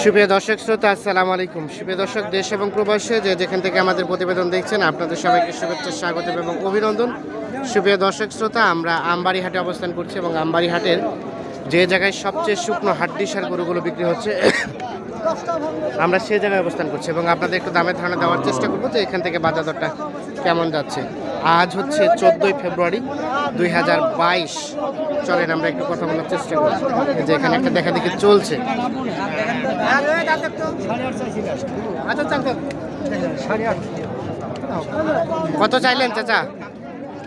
সুপ্রিয় দর্শক শ্রোতা আসসালামু আলাইকুম। সুপ্রিয় দর্শক, দেশ এবং প্রবাসে যে যেখান থেকে আমাদের প্রতিবেদন দেখছেন আপনাদের সবাইকে শুভেচ্ছা, স্বাগত এবং অভিনন্দন। সুপ্রিয় দর্শক শ্রোতা, আমরা আমবাড়ি হাটে অবস্থান করছি এবং আমবাড়ি হাটের যে জায়গায় সবচেয়ে শুকনো হাড্ডিসার গরুগুলো বিক্রি হচ্ছে আমরা সেই জায়গায় অবস্থান করছি এবং আপনাদের একটু দামের ধারণা দেওয়ার চেষ্টা করবো যে এখান থেকে বাজার দরটা কেমন যাচ্ছে। আজ হচ্ছে 14ই ফেব্রুয়ারি 2022। চলেন আমরা একটু কথা বলার চেষ্টা করি যে এখানে একটা দেখা দেখি চলছে। কত চাইলেন চাচা,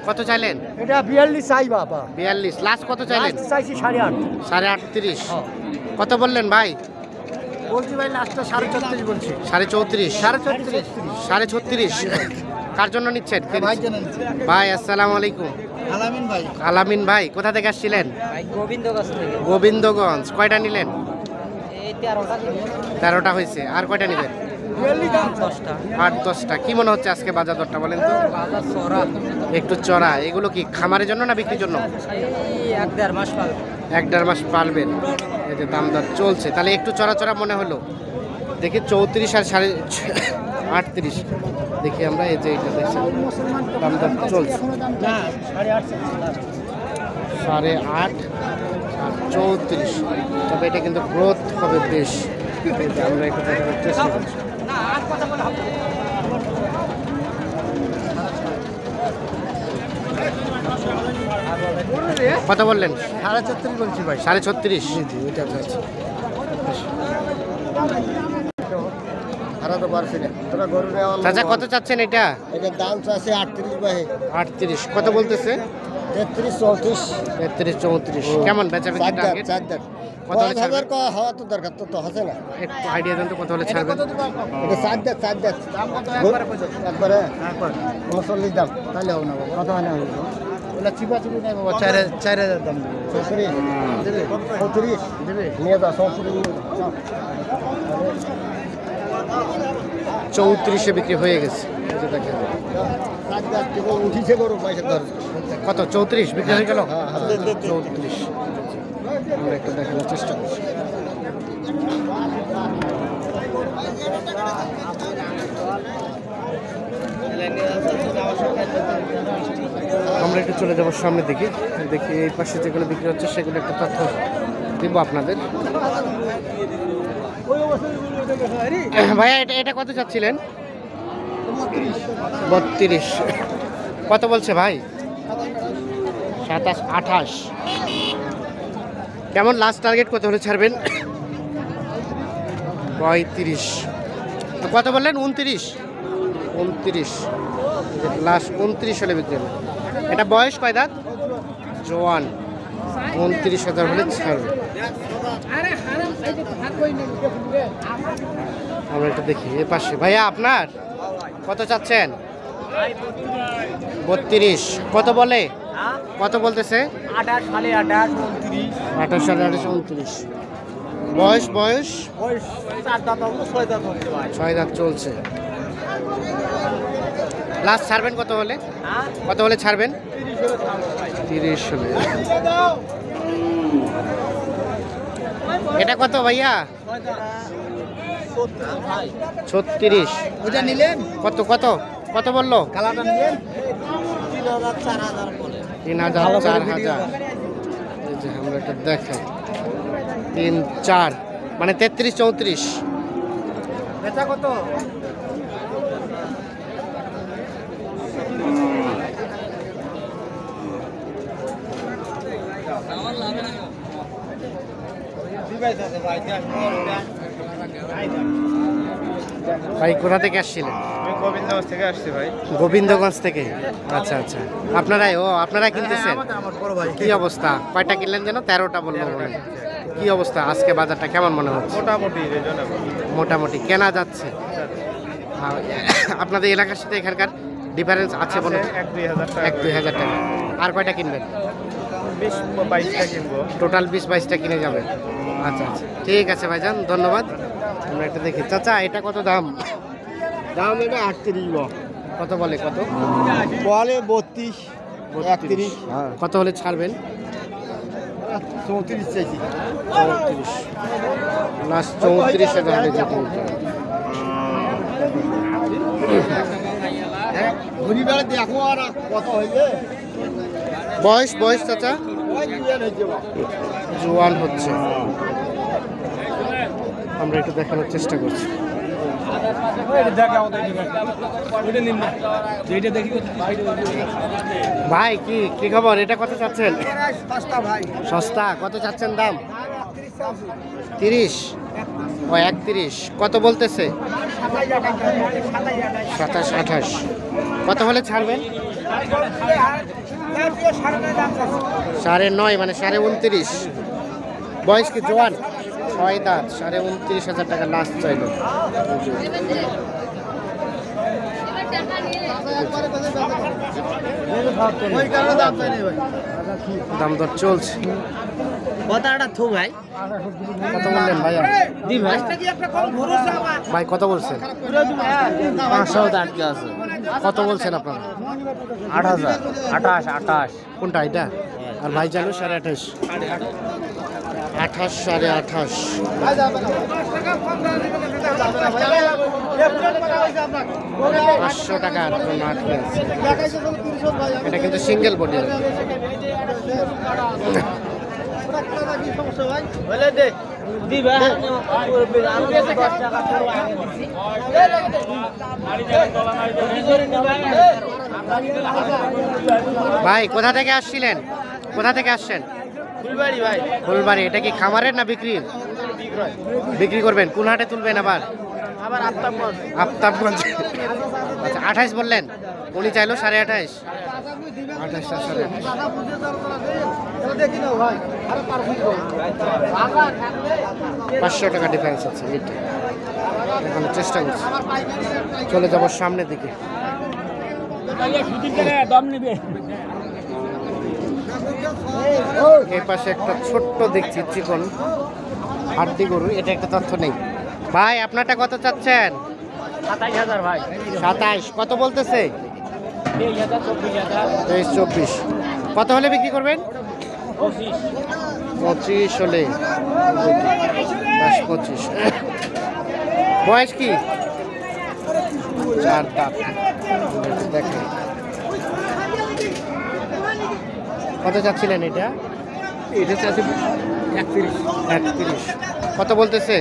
কত চাইলেন? এটা 42 চাই বাবা। 42 লাস্ট কত চাইলেন? চাইছি 8.5। 38.5 কত বললেন ভাই? বলছি ভাই লাস্টটা 34.5 বলছি। 34.5 36.5 কার জন্য নিচ্ছেন ভাই? আসসালামু আলাইকুম। আলামিন ভাই। আলামিন ভাই, কোথা থেকে আসছিলেন? ভাই গোবিন্দগঞ্জ থেকে। গোবিন্দগঞ্জ। কয়টা নিলেন? এই 13টা। 13টা হয়েছে, আর কয়টা নেবেন? 10টা। 8-10টা। কি মনে হচ্ছে আজকে বাজার দরটা বলেন তো? বাজার চড়া। একটু চড়া। এগুলো কি খামারের জন্য না বিক্রির জন্য? এই 1-1.5 মাস পাবে। 1-1.5 মাস পালবেন। এই যে দাম দর চলছে, তাহলে একটু চড়া চড়া মনে হলো। দেখি 34 আর 38.5 দেখি আমরা। এই যে এটা দেখছি দাম দর চলছে 8.5 আর 34। তবে এটা কিন্তু গ্রোথ হবে বেশ। আমরা একটু দেখার চেষ্টা করছি। কত বললেন? 34 বলছি ভাই। 36.5। জি ওইটা আছে। তো পারছি না তোরা গরু নেওয়া। চাচা কত চাচ্ছেন এটা? এটার দাম আছে 38 ভাই। 38 কত বলতেছে? 33 34 33 34 কেমন বেচা বিক্রি টার্গেট? কত হলে ছাড়বেন? হওয়া তো দরকার তো হচ্ছে না। একটু আইডিয়া দেন তো কত হলে ছাড়বেন? এটা 4 দাঁত দাম কত একবারে 39 দাম তাহলে হবে না বাবা। কত হয় না ওলা চিপা চিপি নাই বাবা। 4000 দাম দেবে। 34 দেবে নিয়ে যাও। 34-এ বিক্রি হয়ে গেছে। উঠিছে গরু পয়সা ধর। কত? 34 বিক্রি হয়ে গেল। 34 আমরা একটু দেখানোর চেষ্টা করছি। আমরা একটু চলে যাবো সামনের দিকে, দেখি এই পাশে যেগুলো বিক্রি হচ্ছে সেগুলো একটা তথ্য দিব আপনাদের। ভাইয়া এটা কত চাচ্ছিলেন? 32 কত বলছে ভাই? 27 28 কেমন লাস্ট টার্গেট কত হলে ছাড়বেন? 35 তো কত বললেন? 29 লাস্ট 29 হলে বিক্রি হবে। এটা বয়স কয় দাঁত? জোয়ান। 29,000 হলে ছাড়বে। আমরা একটু দেখি এ পাশে। ভাইয়া আপনার কত চাচ্ছেন? 32 কত বলে? কত বলতেছে? 28 28 29 28 29 বয়স 4 দাঁত 6 দাঁত হচ্ছে ভাই। 6 দাঁত চলছে। লাস্ট ছাড়বেন কত হলে? কত হলে ছাড়বেন? 30 হলে। এটা কত ভাইয়া? 36 ওটা নিলেন কত কত কত বললো? কালাটা নিলেন 3000 4000 বলে। 3000 4000। এই যে আমরা এটা দেখাই 3 4 মানে 33 34। বেচা কত? ভাই কোথা থেকে আসছিলেন? গোবিন্দগঞ্জ থেকে আসছি ভাই। গোবিন্দগঞ্জ থেকে। আচ্ছা আচ্ছা, আপনারা কিনতেছেন? আমার বড় ভাই। কি অবস্থা? কয়টা কিনলেন যেন? 13টা বললো মনে হয়। কি অবস্থা আজকে বাজারটা কেমন মনে হচ্ছে? মোটামুটি মোটামুটি কেনা যাচ্ছে। আর আপনাদের এলাকার সাথে এখানকার ডিফারেন্স আছে বলে 1-2 হাজার টাকা। আর কয়টা কিনবেন? 20-22টা কিনবো। টোটাল 20-22টা কিনে যাবেন। আচ্ছা আচ্ছা, ঠিক আছে ভাইজান, ধন্যবাদ। আমরা একটা দেখি। চাচা এটা কত দাম? দাম এটা 38 কত বলে? কত বলে? 32 31। কত হলে ছাড়বেন? 34 চাইছি। 34 লাস্ট 34,000 হলে যেতে হতো। ঘুরি বেড়া দেখো আর কত হইবে বয়স বয়স চাচা ওই দুয়ার হইছে বা জোয়ান হচ্ছে, আমরা একটু দেখানোর চেষ্টা করছি। ভাই কি কি খবর, এটা কত চাচ্ছেন? সস্তা ভাই সস্তা, কত চাচ্ছেন দাম? 30, ও 31, কত বলতেছে? 27, 28, কত হলে ছাড়বেন? 9.5 মানে 29.5। বয়স কি জোয়ান? 6 দাঁত, 29,500 টাকা লাস্ট চাইল। ওই কারণে দাম চাই ভাই দাম দর চলছে। কথাটা থু ভাই। কত বললেন ভাইয়া? দি ভাই। ভাই কত বলছেন? 500 আটকে আছে। কত বলছেন আপনারা? 8,000, 28, কোনটা এটা? আর ভাই চালু 28.5, 28, 28.5। 500 টাকার জন্য আটকে আছে। এটা কিন্তু সিঙ্গেল বডি। বলে দে। দি ভাই। আমি 10 টাকা করব আগে দিছি। ভাই কোথা থেকে আসছিলেন? কোথা থেকে আসছেন? ফুলবাড়ি ভাই। ফুলবাড়ি। এটা কি খামারের না বিক্রির? বিক্রি করবেন? কোন হাটে তুলবেন আবার? আবার আফতাবগঞ্জ। আফতাবগঞ্জ। আচ্ছা 28 বললেন, উনি চাইলো 28.5। 28 আর 28.5। দেখি না ভাই আরে পার হইবো 500 টাকা ডিফারেন্স আছে। এটা দেখানোর চেষ্টা করছি। চলে যাব সামনের দিকে। এই পাশে একটা ছোট্ট দেখছি চিকন হাড্ডি গরু, এটা একটা তথ্য নেই। ভাই আপনারটা কত চাচ্ছেন? 27,000 ভাই। 27, কত বলতেছে? 23,000, 24,000, 23, 24, কত হলে বিক্রি করবেন? 25। 25 হলে 25। বয়স কি? 4 দাঁত। দেখেন কত চাচ্ছিলেন এটা? এটা চাচ্ছি 31, কত বলতেছে?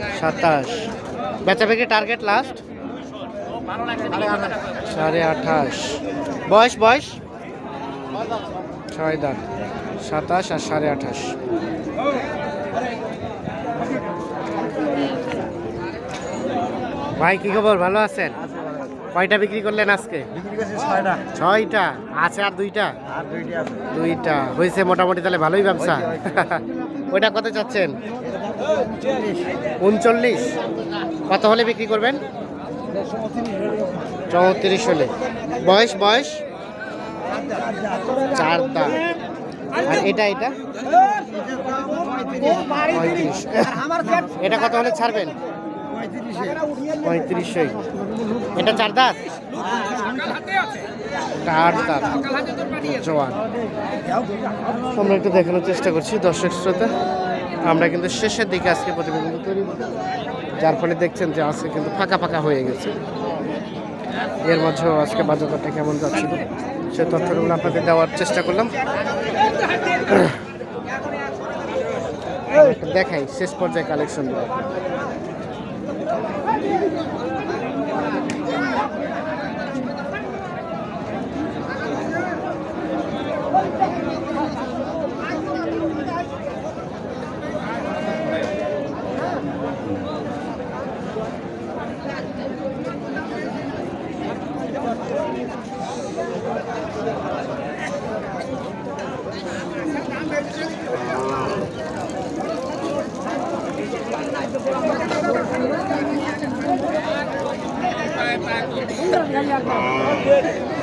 27। বেচা বিক্রি টার্গেট লাস্ট 28.5। বয়স বয়স 6 দাঁত, 27 আর 28.5। ভাই কি খবর, ভালো আছেন? কয়টা বিক্রি করলেন আজকে? বিক্রি করছি 6টা 6টা আছে, আর 2টা? আর 2টা আছে। 2টা হয়েছে মোটামুটি, তাহলে ভালোই ব্যবসা। ওইটা কত চাচ্ছেন? 39, কত হলে বিক্রি করবেন? 34 হলে। বয়স বয়স 4 দাঁত। আর এটা এটা 35, এটা কত হলে ছাড়বেন? 35। এটা 4 দাঁত, 8 দাঁত, জোয়ান। আমরা একটু দেখানোর চেষ্টা করছি দর্শক শ্রোতা। আমরা কিন্তু শেষের দিকে আজকে প্রতিবেদন তৈরি, যার ফলে দেখছেন যে আজকে কিন্তু ফাঁকা ফাঁকা হয়ে গেছে। এর মধ্যেও আজকে বাজারটা কেমন যাচ্ছিল সে তথ্যগুলো আপনাদের দেওয়ার চেষ্টা করলাম। দেখাই শেষ পর্যায়ে কালেকশনগুলো।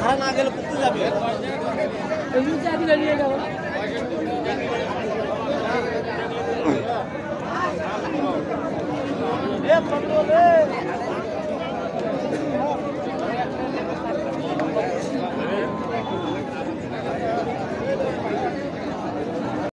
আর না গেলে কুত্তে যাবে। এমনি চাবি নিয়ে যাবো।